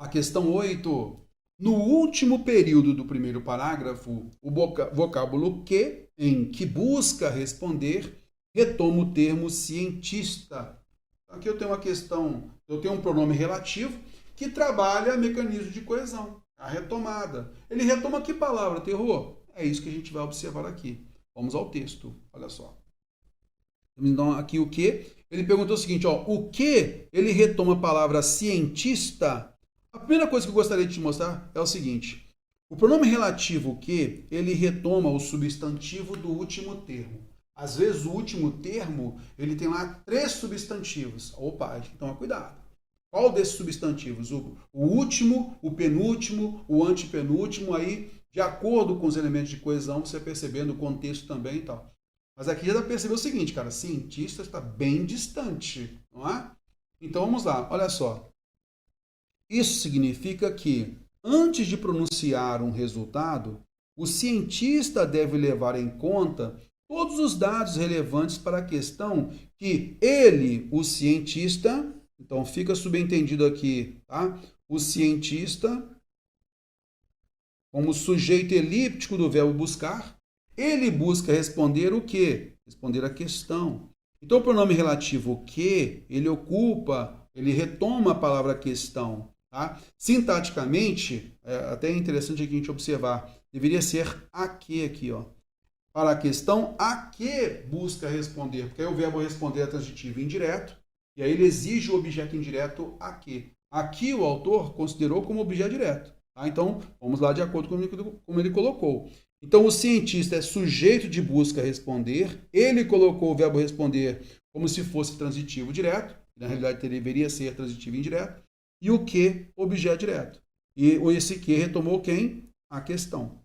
A questão 8. No último período do primeiro parágrafo, o vocábulo que, em que busca responder, retoma o termo cientista. Aqui eu tenho uma questão, eu tenho um pronome relativo que trabalha mecanismo de coesão, a retomada. Ele retoma que palavra, terror? É isso que a gente vai observar aqui. Vamos ao texto, olha só. Então, aqui o que? Ele perguntou o seguinte, ó, o que ele retoma a palavra cientista? A primeira coisa que eu gostaria de te mostrar é o seguinte, o pronome relativo que, ele retoma o substantivo do último termo. Às vezes o último termo, ele tem lá 3 substantivos. Opa, a gente tem que tomar cuidado. Qual desses substantivos? O último, o penúltimo, o antepenúltimo, aí, de acordo com os elementos de coesão, você percebendo o contexto também e tal. Mas aqui já dá para perceber o seguinte, cara, cientista está bem distante, não é? Então vamos lá, olha só. Isso significa que, antes de pronunciar um resultado, o cientista deve levar em conta todos os dados relevantes para a questão que ele, o cientista, então fica subentendido aqui, tá? O cientista, como sujeito elíptico do verbo buscar, ele busca responder o quê? Responder a questão. Então, o pronome relativo o que, ele ocupa, ele retoma a palavra questão. Tá? Sintaticamente, até é interessante aqui a gente observar, deveria ser a que aqui, ó. Para a questão a que busca responder, porque aí o verbo responder é transitivo indireto, e aí ele exige o objeto indireto a que. Aqui o autor considerou como objeto direto. Tá? Então, vamos lá de acordo com como ele colocou. Então, o cientista é sujeito de busca responder, ele colocou o verbo responder como se fosse transitivo direto, na realidade deveria ser transitivo indireto, e o que, objeto direto. E esse que retomou quem? A questão.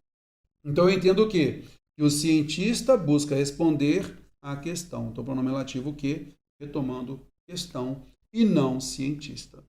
Então, eu entendo o quê? Que o cientista busca responder à questão. Então, pronome relativo que, retomando questão, e não cientista.